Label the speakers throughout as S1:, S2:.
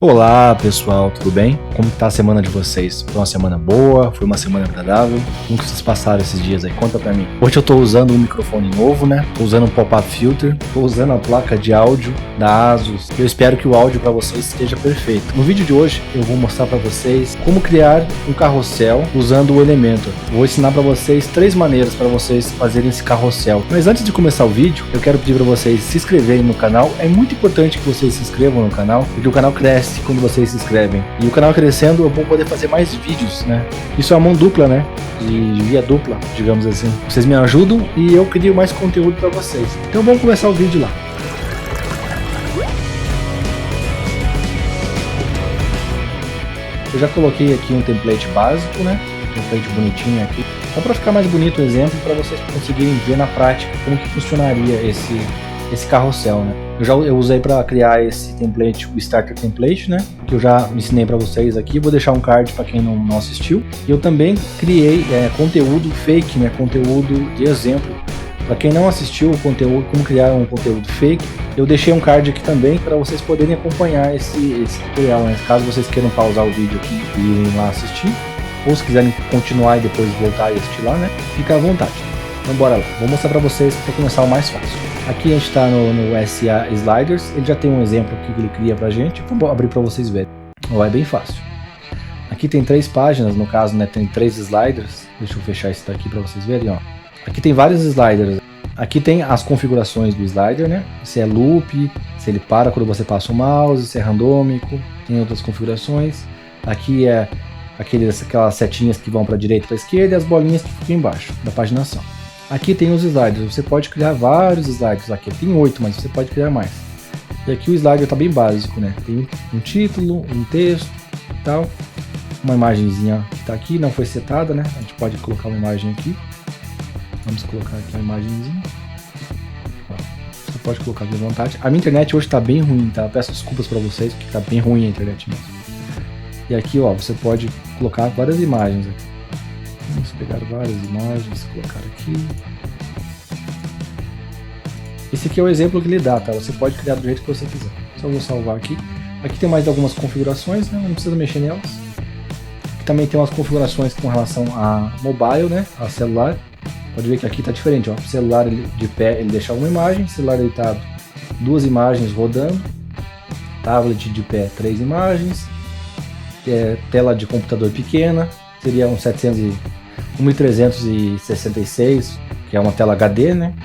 S1: Olá pessoal, tudo bem? Como está a semana de vocês? Foi uma semana boa? Foi uma semana agradável? Como que vocês passaram esses dias aí? Conta pra mim. Hoje eu tô usando um microfone novo, né? Tô usando um pop-up filter, tô usando a placa de áudio da ASUS. Eu espero que o áudio para vocês esteja perfeito. No vídeo de hoje eu vou mostrar para vocês como criar um carrossel usando o Elementor. Vou ensinar para vocês 3 maneiras para vocês fazerem esse carrossel. Mas antes de começar o vídeo, eu quero pedir para vocês se inscreverem no canal. É muito importante que vocês se inscrevam no canal, porque o canal cresce quando vocês se inscrevem. E o canal crescendo, eu vou poder fazer mais vídeos, né? Isso é uma mão dupla, né? De via dupla, digamos assim. Vocês me ajudam e eu crio mais conteúdo para vocês. Então vamos começar o vídeo lá. Eu já coloquei aqui um template básico, né? Um template bonitinho aqui. Só para ficar mais bonito o exemplo, para vocês conseguirem ver na prática como que funcionaria esse carrossel, né? Eu usei para criar esse template, o Starter Template, né? Que eu já ensinei para vocês aqui. Vou deixar um card para quem não assistiu. E eu também criei conteúdo fake, né? Conteúdo de exemplo. Para quem não assistiu o conteúdo, como criar um conteúdo fake, eu deixei um card aqui também para vocês poderem acompanhar esse tutorial, né? Caso vocês queiram pausar o vídeo aqui e irem lá assistir, ou se quiserem continuar e depois voltar e assistir lá, né? Fica à vontade. Então bora lá, vou mostrar para vocês para começar o mais fácil. Aqui a gente está no SA Sliders, ele já tem um exemplo aqui que ele cria pra gente, vou abrir para vocês verem. Ó, é bem fácil. Aqui tem 3 páginas, no caso, né, tem 3 sliders, deixa eu fechar isso daqui para vocês verem, ó. Aqui tem vários sliders, aqui tem as configurações do slider, né, se é loop, se ele para quando você passa o mouse, se é randômico, tem outras configurações. Aqui é aquelas setinhas que vão para a direita e para a esquerda e as bolinhas que ficam embaixo da paginação. Aqui tem os sliders, você pode criar vários sliders, aqui tem 8, mas você pode criar mais. E aqui o slider está bem básico, né? Tem um título, um texto e tal, uma imagenzinha que está aqui, não foi setada, né? A gente pode colocar uma imagem aqui. Vamos colocar aqui uma imagenzinha. Você pode colocar aqui à vontade. A minha internet hoje está bem ruim, tá? Eu peço desculpas para vocês, porque está bem ruim a internet mesmo. E aqui, ó, você pode colocar várias imagens aqui. Vamos pegar várias imagens, colocar aqui. Esse aqui é o exemplo que ele dá, tá? Você pode criar do jeito que você quiser. Só vou salvar aqui. Aqui tem mais algumas configurações, né? Não precisa mexer nelas. Aqui também tem umas configurações com relação a mobile, né? A celular. Pode ver que aqui tá diferente, ó. Celular de pé ele deixa uma imagem, celular deitado 2 imagens rodando. Tablet de pé 3 imagens. Tela de computador pequena. Seria um 1366, que é uma tela HD, né?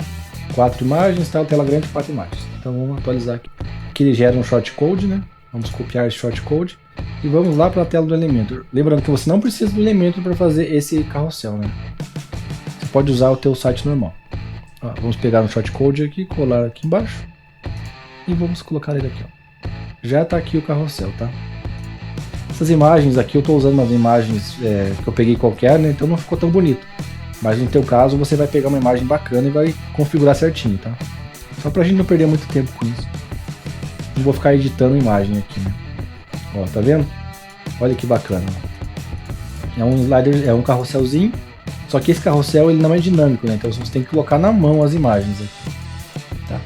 S1: 4 imagens, tá? Tela grande, 4 imagens. Então vamos atualizar aqui. Aqui ele gera um shortcode, né? Vamos copiar esse shortcode e vamos lá para a tela do Elementor. Lembrando que você não precisa do Elementor para fazer esse carrossel, né? Você pode usar o teu site normal. Ó, vamos pegar um shortcode aqui, colar aqui embaixo e vamos colocar ele aqui, ó. Já está aqui o carrossel, tá? Essas imagens aqui eu estou usando umas imagens que eu peguei qualquer, né? Então não ficou tão bonito. Mas no teu caso você vai pegar uma imagem bacana e vai configurar certinho, tá? Só pra gente não perder muito tempo com isso. Não vou ficar editando imagem aqui, né? Ó, tá vendo? Olha que bacana. É um slider, é um carrosselzinho. Só que esse carrossel ele não é dinâmico, né? Então você tem que colocar na mão as imagens aqui, tá?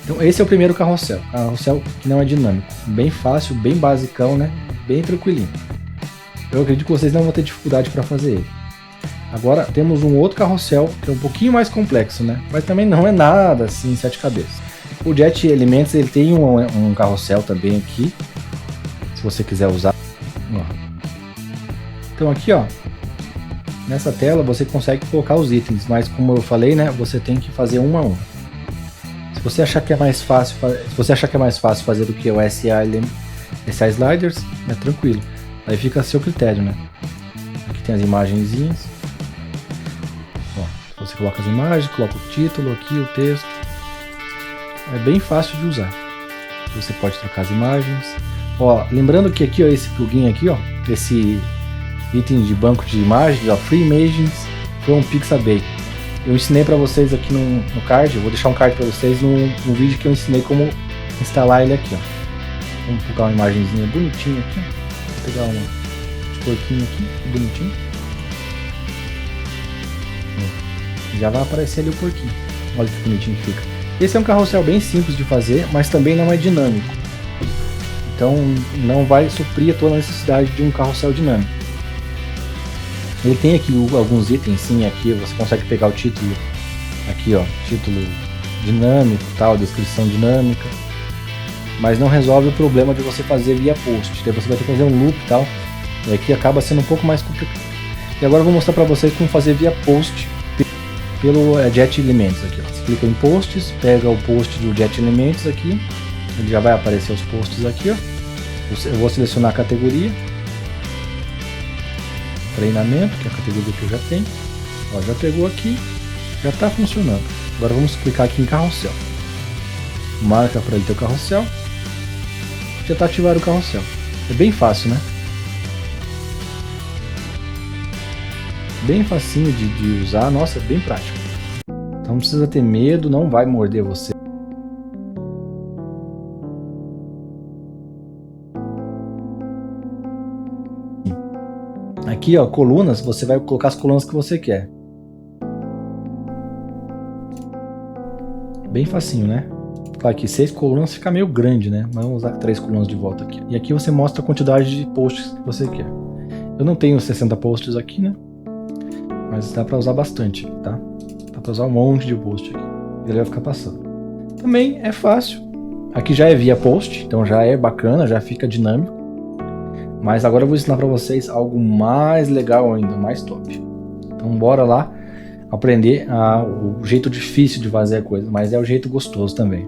S1: Então esse é o primeiro carrossel. Carrossel que não é dinâmico. Bem fácil, bem basicão, né? Bem tranquilinho. Eu acredito que vocês não vão ter dificuldade para fazer ele. Agora temos um outro carrossel que é um pouquinho mais complexo, né? Mas também não é nada assim 7 cabeças. O Jet Elements ele tem um carrossel também aqui, se você quiser usar. Ó. Então aqui, ó, nessa tela você consegue colocar os itens, mas como eu falei, né? Você tem que fazer um a um. Se você achar que é mais fácil, fazer do que o SA Sliders, é tranquilo. Aí fica a seu critério, né? Aqui tem as imagenzinhas. Ó, você coloca as imagens, coloca o título aqui, o texto. É bem fácil de usar. Você pode trocar as imagens. Ó, lembrando que aqui, ó, esse plugin aqui, ó, esse item de banco de imagens, ó, Free Images from Pixabay. Eu ensinei para vocês aqui no card, eu vou deixar um card para vocês no vídeo que eu ensinei como instalar ele aqui, ó. Vamos pegar uma imagenzinha bonitinha aqui. Vou pegar um porquinho aqui, bonitinho. Já vai aparecer ali o porquinho. Olha que bonitinho que fica. Esse é um carrossel bem simples de fazer, mas também não é dinâmico. Então não vai suprir toda a necessidade de um carrossel dinâmico. Ele tem aqui alguns itens, sim, aqui você consegue pegar o título, aqui ó, título dinâmico, tal, descrição dinâmica, mas não resolve o problema de você fazer via post. Daí você vai ter que fazer um loop e tal, e aqui acaba sendo um pouco mais complicado. E agora eu vou mostrar para vocês como fazer via post pelo Jet Elements aqui, ó. Você clica em posts, pega o post do Jet Elements aqui, ele já vai aparecer os posts aqui, ó. Eu vou selecionar a categoria treinamento, que é a categoria que eu já tenho. Ó, já pegou aqui, já está funcionando. Agora vamos clicar aqui em carrossel. Marca para ele ter o carrossel. Já está ativado o carrossel. É bem fácil, né? Bem facinho de usar, nossa, bem prático. Então não precisa ter medo, não vai morder você. Aqui, ó, colunas, você vai colocar as colunas que você quer. Bem facinho, né? Claro que 6 colunas fica meio grande, né? Mas vamos usar 3 colunas de volta aqui. E aqui você mostra a quantidade de posts que você quer. Eu não tenho 60 posts aqui, né? Mas dá pra usar bastante, tá? Dá pra usar um monte de post aqui. E ele vai ficar passando. Também é fácil. Aqui já é via post, então já é bacana, já fica dinâmico. Mas agora eu vou ensinar para vocês algo mais legal ainda, mais top. Então bora lá aprender o jeito difícil de fazer a coisa, mas é o jeito gostoso também.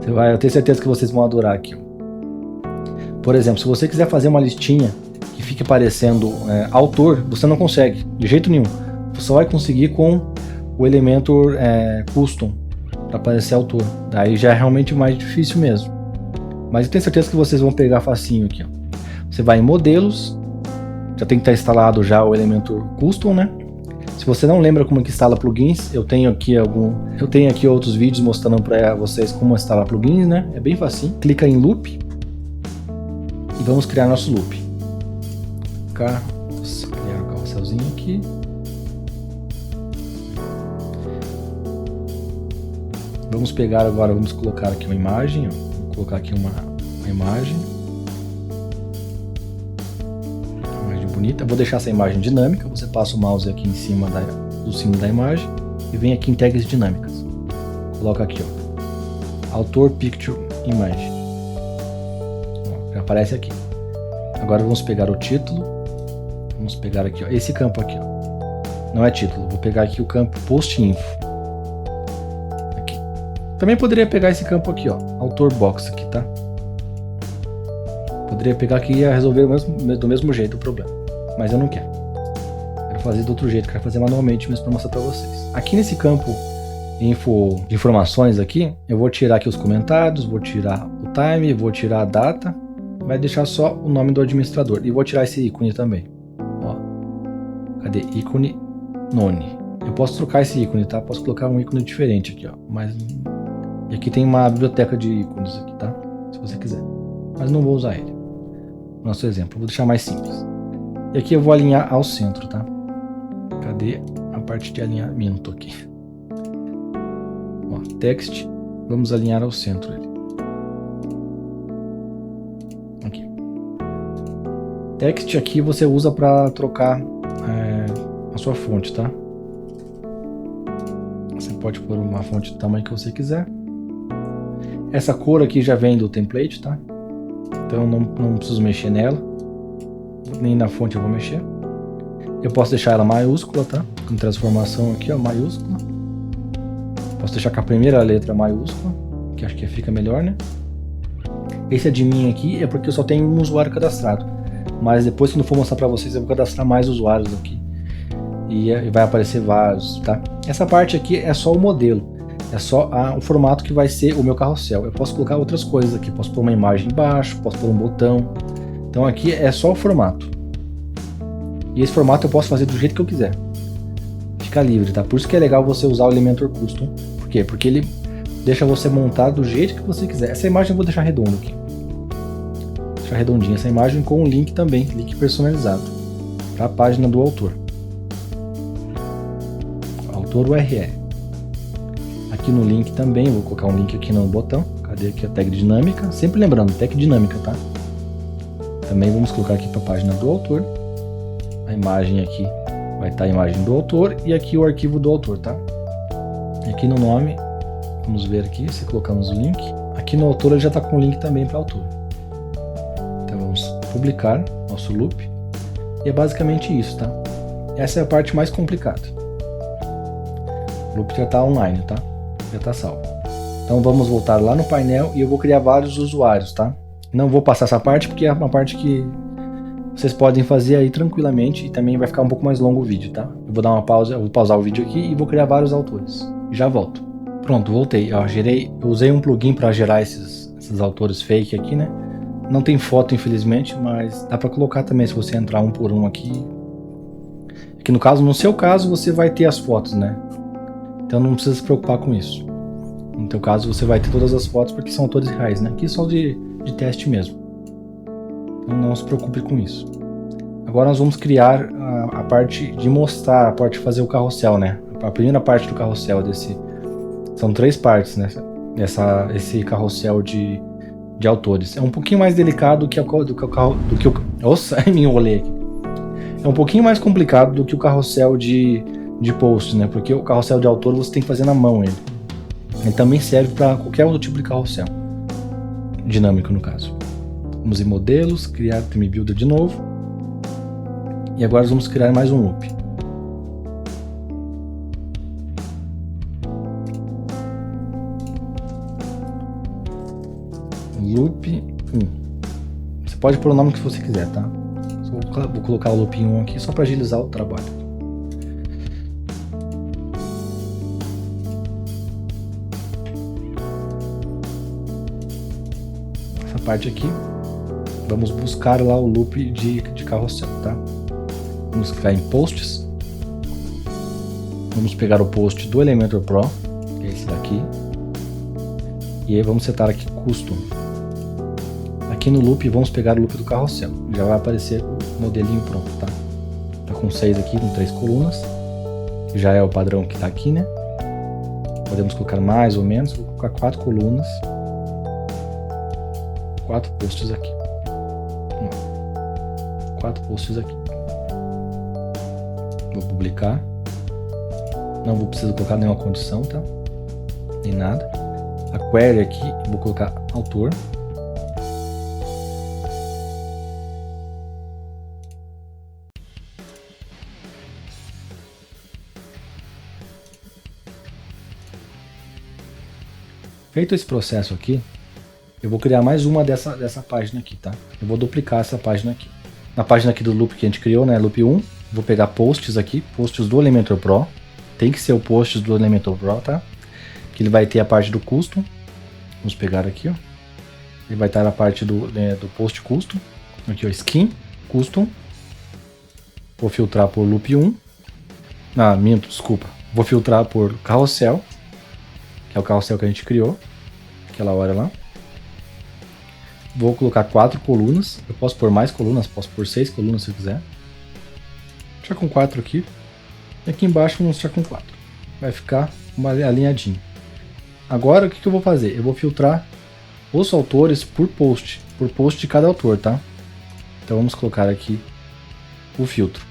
S1: Eu tenho certeza que vocês vão adorar aqui. Por exemplo, se você quiser fazer uma listinha que fique aparecendo autor, você não consegue, de jeito nenhum. Você só vai conseguir com o Elementor Custom, para aparecer autor. Daí já é realmente mais difícil mesmo. Mas eu tenho certeza que vocês vão pegar facinho aqui, ó. Você vai em modelos, já tem que estar instalado já o Elementor Custom, né? Se você não lembra como que instala plugins, eu tenho aqui outros vídeos mostrando para vocês como instalar plugins, né? É bem facinho. Clica em loop e vamos criar nosso loop. Vamos criar o carrosselzinho aqui. Vamos pegar agora, vamos colocar aqui uma imagem, ó. Vou colocar aqui uma imagem. Bonita. Eu vou deixar essa imagem dinâmica, você passa o mouse aqui em cima do símbolo da imagem e vem aqui em tags dinâmicas. Coloca aqui, ó, Autor Picture Image. Ó, já aparece aqui. Agora vamos pegar o título. Vamos pegar aqui, ó, esse campo aqui, ó. Não é título, vou pegar aqui o campo Post Info. Aqui. Também poderia pegar esse campo aqui, ó, Autor Box aqui, tá? Poderia pegar aqui e ia resolver do mesmo jeito o problema. Mas eu não quero. Quero fazer do outro jeito, quero fazer manualmente mesmo para mostrar para vocês. Aqui nesse campo info de informações aqui, eu vou tirar aqui os comentários, vou tirar o time, vou tirar a data, vai deixar só o nome do administrador. E vou tirar esse ícone também. Ó. Cadê? Ícone None. Eu posso trocar esse ícone, tá? Posso colocar um ícone diferente aqui, ó. Mas... E aqui tem uma biblioteca de ícones aqui, tá? Se você quiser. Mas não vou usar ele. Nosso exemplo, vou deixar mais simples. E aqui eu vou alinhar ao centro, tá? Cadê a parte de alinhamento aqui? Ó, text, vamos alinhar ao centro ele. Aqui. Text aqui você usa para trocar a sua fonte, tá? Você pode pôr uma fonte do tamanho que você quiser. Essa cor aqui já vem do template, tá? Então não preciso mexer nela. Nem na fonte eu vou mexer. Eu posso deixar ela maiúscula, tá? Com transformação aqui, ó, maiúscula. Posso deixar com a primeira letra maiúscula, que acho que fica melhor, né? Esse admin aqui é porque eu só tenho um usuário cadastrado. Mas depois, quando for mostrar pra vocês, eu vou cadastrar mais usuários aqui. E vai aparecer vários, tá? Essa parte aqui é só o modelo. É só o formato que vai ser o meu carrossel. Eu posso colocar outras coisas aqui. Posso pôr uma imagem embaixo, posso pôr um botão. Então aqui é só o formato. E esse formato eu posso fazer do jeito que eu quiser. Fica livre, tá? Por isso que é legal você usar o Elementor Custom. Por quê? Porque ele deixa você montar do jeito que você quiser. Essa imagem eu vou deixar redonda aqui. Vou deixar redondinha essa imagem com um link também. Link personalizado. Para a página do autor. Autor URL. Aqui no link também, vou colocar um link aqui no botão. Cadê? Cadê aqui a tag dinâmica? Sempre lembrando, tag dinâmica, tá? Também vamos colocar aqui para a página do autor. A imagem aqui vai estar a imagem do autor e aqui o arquivo do autor, tá? E aqui no nome, vamos ver aqui, se colocamos o link. Aqui no autor ele já está com o link também para o autor. Então vamos publicar nosso loop. E é basicamente isso, tá? Essa é a parte mais complicada. O loop já está online, tá? Já está salvo. Então vamos voltar lá no painel e eu vou criar vários usuários, tá? Não vou passar essa parte porque é uma parte que vocês podem fazer aí tranquilamente e também vai ficar um pouco mais longo o vídeo, tá? Eu vou dar uma pausa, eu vou pausar o vídeo aqui e vou criar vários autores. Já volto. Pronto, voltei. Eu usei um plugin para gerar esses autores fake aqui, né? Não tem foto, infelizmente, mas dá para colocar também se você entrar um por um aqui. Aqui no caso, no seu caso, você vai ter as fotos, né? Então não precisa se preocupar com isso. No teu caso, você vai ter todas as fotos porque são autores reais, né? Aqui é só de teste mesmo. Então não se preocupe com isso. Agora nós vamos criar a parte de mostrar, a parte de fazer o carrossel, né? A primeira parte do carrossel são 3 partes, né? Esse carrossel de autores. É um pouquinho mais delicado do que o... Nossa, me enrolei aqui. É um pouquinho mais complicado do que o carrossel de posts, né? Porque o carrossel de autor você tem que fazer na mão ele. Ele também serve para qualquer outro tipo de carrossel. Dinâmico, no caso. Vamos em modelos, criar theme builder de novo. E agora vamos criar mais um loop. Loop 1. Você pode pôr o nome que você quiser, tá? Vou colocar o loop 1 aqui só para agilizar o trabalho. Essa parte aqui, vamos buscar lá o loop de carrossel, tá? Vamos clicar em posts. Vamos pegar o post do Elementor Pro, que é esse daqui. E aí vamos setar aqui custom. Aqui no loop vamos pegar o loop do carrossel. Já vai aparecer o modelinho pronto, tá? Tá com 6 aqui, com 3 colunas. Já é o padrão que tá aqui, né? Podemos colocar mais ou menos. Vou colocar 4 colunas. 4 posts aqui. 4 posts aqui. Vou publicar. Não vou precisar colocar nenhuma condição, tá? Nem nada. A query aqui, vou colocar autor. Feito esse processo aqui, eu vou criar mais uma dessa página aqui, tá? Eu vou duplicar essa página aqui. Na página aqui do loop que a gente criou, né, loop 1, vou pegar posts aqui, posts do Elementor Pro. Tem que ser o posts do Elementor Pro, tá? Que ele vai ter a parte do custom. Vamos pegar aqui, ó. Ele vai estar na parte do post custom. Aqui, ó, skin, custom. Vou filtrar por loop 1. Ah, minto, desculpa. Vou filtrar por carrossel, que é o carrossel que a gente criou aquela hora lá. Vou colocar 4 colunas. Eu posso pôr mais colunas, posso pôr 6 colunas se eu quiser. Vou deixar com 4 aqui. E aqui embaixo vamos deixar com 4. Vai ficar alinhadinho. Agora o que eu vou fazer? Eu vou filtrar os autores por post de cada autor, tá? Então vamos colocar aqui o filtro.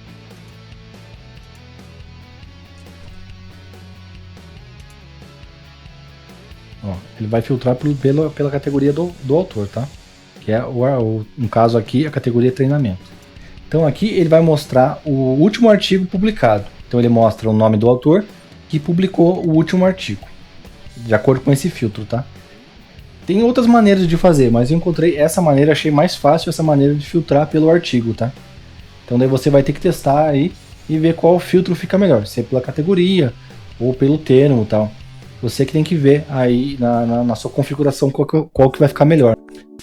S1: Ó, ele vai filtrar pela categoria do autor, tá? Que é, no caso aqui, a categoria treinamento. Então aqui ele vai mostrar o último artigo publicado. Então ele mostra o nome do autor que publicou o último artigo, de acordo com esse filtro, tá? Tem outras maneiras de fazer, mas eu encontrei essa maneira, achei mais fácil essa maneira de filtrar pelo artigo, tá? Então daí você vai ter que testar aí e ver qual filtro fica melhor, se é pela categoria ou pelo termo e tal. Você que tem que ver aí na sua configuração qual que vai ficar melhor.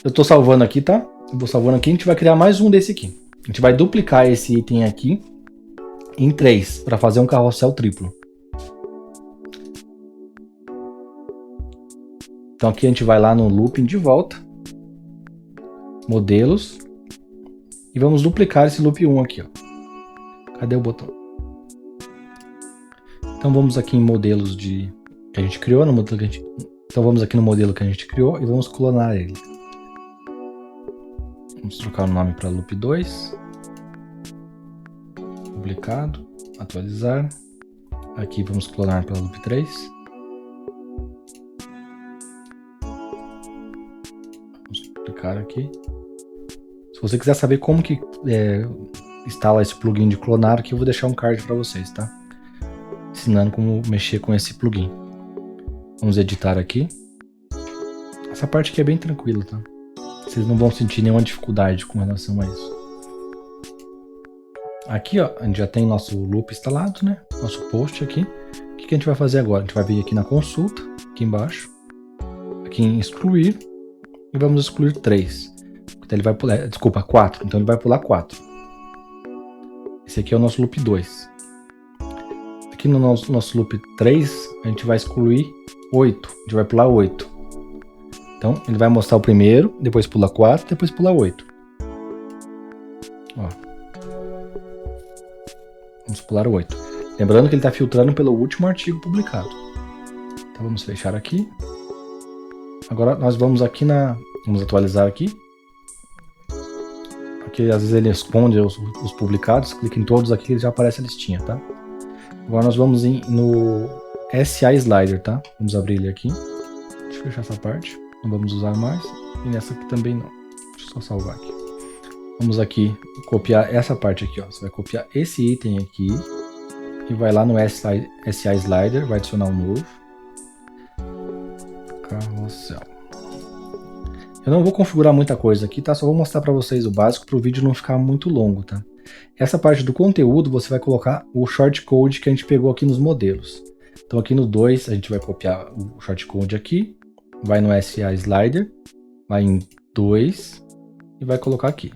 S1: Eu tô salvando aqui, tá? Eu vou salvando aqui, a gente vai criar mais um desse aqui. A gente vai duplicar esse item aqui em 3 para fazer um carrossel triplo. Então aqui a gente vai lá no looping de volta, modelos, e vamos duplicar esse loop 1 aqui, ó. Cadê o botão? Então vamos aqui em modelos que a gente criou, no modelo que a gente Então vamos aqui no modelo que a gente criou e vamos clonar ele. Vamos trocar o nome para loop 2. Publicado. Atualizar. Aqui vamos clonar para loop 3. Vamos publicar aqui. Se você quiser saber como que instala esse plugin de clonar, aqui eu vou deixar um card para vocês, tá? Ensinando como mexer com esse plugin. Vamos editar aqui. Essa parte aqui é bem tranquila, tá? Vocês não vão sentir nenhuma dificuldade com relação a isso. Aqui, ó, a gente já tem nosso loop instalado, né? Nosso post aqui. O que a gente vai fazer agora? A gente vai vir aqui na consulta, aqui embaixo. Aqui em excluir. E vamos excluir 3. Então ele vai pular, desculpa, 4. Então ele vai pular 4. Esse aqui é o nosso loop 2. Aqui no nosso loop 3, a gente vai excluir 8. A gente vai pular 8. Então ele vai mostrar o primeiro, depois pula 4, depois pula 8. Ó. Vamos pular o 8. Lembrando que ele está filtrando pelo último artigo publicado. Então vamos fechar aqui. Agora nós vamos aqui vamos atualizar aqui. Porque às vezes ele esconde os publicados. Clique em todos aqui e já aparece a listinha, tá? Agora nós vamos no SI Slider, tá? Vamos abrir ele aqui. Deixa eu fechar essa parte. Não vamos usar mais. E nessa aqui também não. Deixa eu só salvar aqui. Vamos aqui copiar essa parte aqui, ó. Você vai copiar esse item aqui. E vai lá no SI Slider. Vai adicionar um novo. Carrossel. Eu não vou configurar muita coisa aqui, tá? Só vou mostrar para vocês o básico para o vídeo não ficar muito longo, tá? Essa parte do conteúdo você vai colocar o shortcode que a gente pegou aqui nos modelos. Então aqui no 2 a gente vai copiar o shortcode aqui, vai no SI Slider, vai em 2 e vai colocar aqui.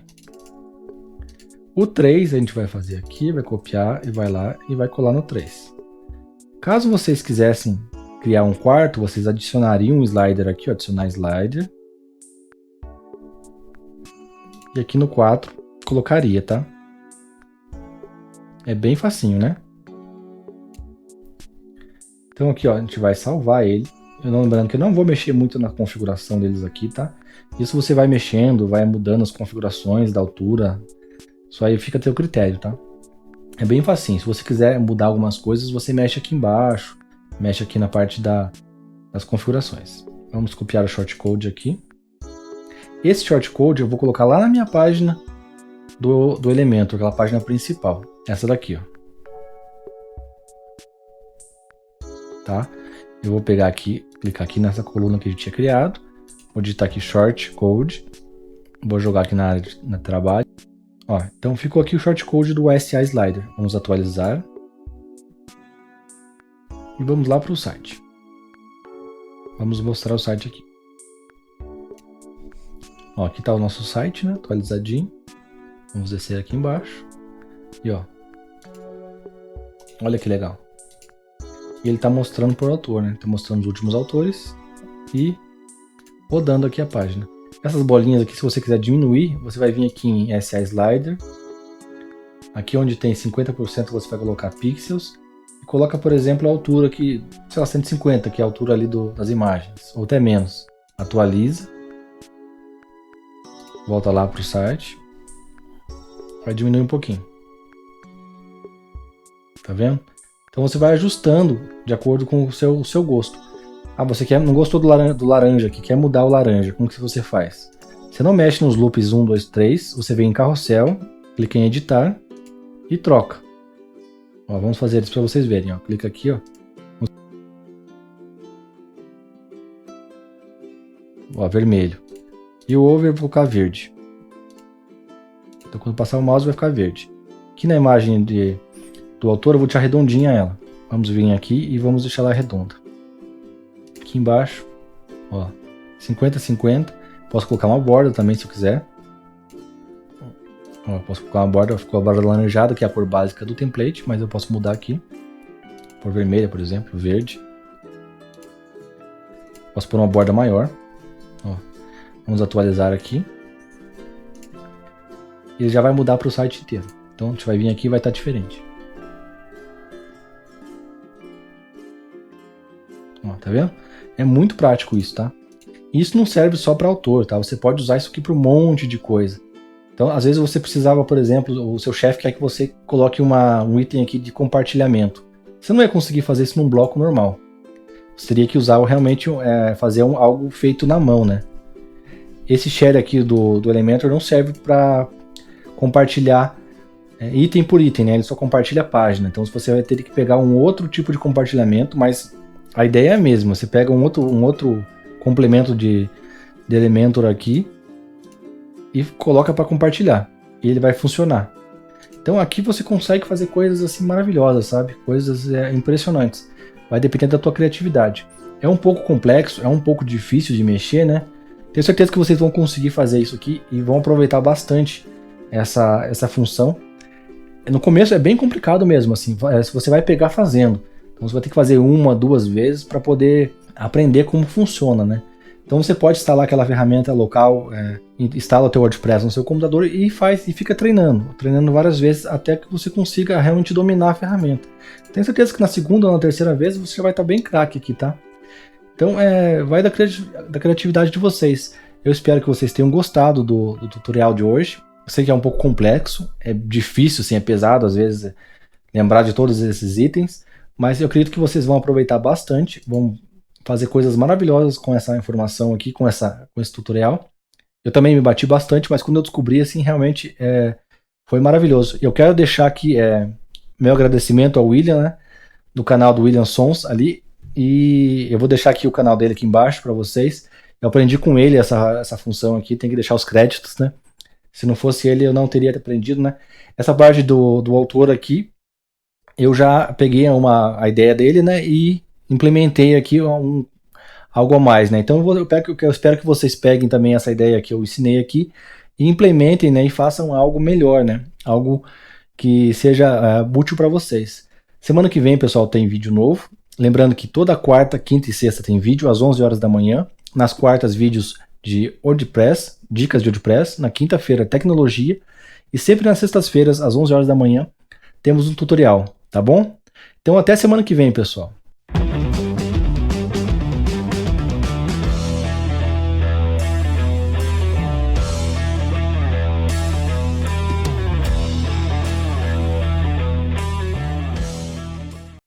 S1: O 3 a gente vai fazer aqui, vai copiar e vai lá e vai colar no 3. Caso vocês quisessem criar um quarto, vocês adicionariam um slider aqui, ó, adicionar slider. E aqui no 4 colocaria, tá? É bem facinho, né? Então aqui, ó, a gente vai salvar ele. Lembrando que eu não vou mexer muito na configuração deles aqui, tá? Isso você vai mexendo, vai mudando as configurações da altura. Isso aí fica a teu critério, tá? É bem facinho. Se você quiser mudar algumas coisas, você mexe aqui embaixo. Mexe aqui na parte das configurações. Vamos copiar o shortcode aqui. Esse shortcode eu vou colocar lá na minha página do Elementor, aquela página principal. Essa daqui, ó. Tá? Eu vou pegar aqui, clicar aqui nessa coluna que a gente tinha criado. Vou digitar aqui shortcode. Vou jogar aqui na área de trabalho. Ó, então ficou aqui o shortcode do SI Slider. Vamos atualizar. E vamos lá para o site. Vamos mostrar o site aqui. Ó, aqui está o nosso site, né? Atualizadinho. Vamos descer aqui embaixo. E ó. Olha que legal. E ele está mostrando por autor, né? Está mostrando os últimos autores. E rodando aqui a página. Essas bolinhas aqui, se você quiser diminuir, você vai vir aqui em SI Slider. Aqui onde tem 50% você vai colocar pixels. E coloca, por exemplo, a altura aqui, sei lá, 150, que é a altura ali das imagens. Ou até menos. Atualiza. Volta lá para o site. Vai diminuir um pouquinho. Tá vendo? Então você vai ajustando de acordo com o seu gosto. Ah, você não gostou do laranja aqui, quer mudar o laranja. Como que você faz? Você não mexe nos loops 1, 2, 3. Você vem em carrossel, clica em editar e troca. Ó, vamos fazer isso para vocês verem. Ó. Clica aqui, ó. Ó, vermelho. E o over vai colocar verde. Então quando passar o mouse vai ficar verde. Aqui na imagem do autor eu vou deixar redondinha ela. Vamos vir aqui e vamos deixar ela redonda. Aqui embaixo, ó, 50-50. Posso colocar uma borda também se eu quiser. Ó, posso colocar uma borda, ficou a borda alaranjada, que é a cor básica do template, mas eu posso mudar aqui. Por vermelha, por exemplo, verde. Posso pôr uma borda maior. Ó. Vamos atualizar aqui. Ele já vai mudar para o site inteiro. Então a gente vai vir aqui e vai estar diferente. Ó, tá vendo? É muito prático isso, tá? E isso não serve só para autor, tá? Você pode usar isso aqui para um monte de coisa. Então, às vezes você precisava, por exemplo, o seu chefe quer que você coloque um item aqui de compartilhamento. Você não ia conseguir fazer isso num bloco normal. Você teria que usar realmente fazer algo feito na mão, né? Esse share aqui do Elementor não serve para compartilhar item por item, né? Ele só compartilha a página. Então você vai ter que pegar um outro tipo de compartilhamento, mas a ideia é a mesma. Você pega um outro complemento de Elementor aqui e coloca para compartilhar. E ele vai funcionar. Então aqui você consegue fazer coisas assim maravilhosas, sabe? Coisas impressionantes. Vai depender da tua criatividade. É um pouco complexo, é um pouco difícil de mexer, né? Tenho certeza que vocês vão conseguir fazer isso aqui e vão aproveitar bastante essa função. No começo é bem complicado mesmo, assim, você vai pegar fazendo. Então você vai ter que fazer 1, 2 vezes para poder aprender como funciona, né? Então você pode instalar aquela ferramenta local, instala o teu WordPress no seu computador e fica treinando várias vezes até que você consiga realmente dominar a ferramenta. Tenho certeza que na segunda ou na terceira vez você já vai estar bem craque aqui, tá? Então vai da criatividade de vocês. Eu espero que vocês tenham gostado do tutorial de hoje. Eu sei que é um pouco complexo, é difícil, assim, é pesado às vezes lembrar de todos esses itens, mas eu acredito que vocês vão aproveitar bastante, vão fazer coisas maravilhosas com essa informação aqui, com esse tutorial. Eu também me bati bastante, mas quando eu descobri, assim, realmente foi maravilhoso. Eu quero deixar aqui meu agradecimento ao William, né, do canal do William Sons ali, e eu vou deixar aqui o canal dele aqui embaixo para vocês. Eu aprendi com ele essa função aqui, tem que deixar os créditos, né? Se não fosse ele, eu não teria aprendido, né? Essa parte do autor aqui, eu já peguei a ideia dele, né? E implementei aqui algo a mais, né? Então eu espero que vocês peguem também essa ideia que eu ensinei aqui e implementem, né? E façam algo melhor, né? Algo que seja útil para vocês. Semana que vem, pessoal, tem vídeo novo. Lembrando que toda quarta, quinta e sexta tem vídeo às 11 horas da manhã. Nas quartas, vídeos de WordPress, dicas de WordPress. Na quinta-feira, tecnologia. E sempre nas sextas-feiras, às 11 horas da manhã, temos um tutorial, tá bom? Então até semana que vem, pessoal.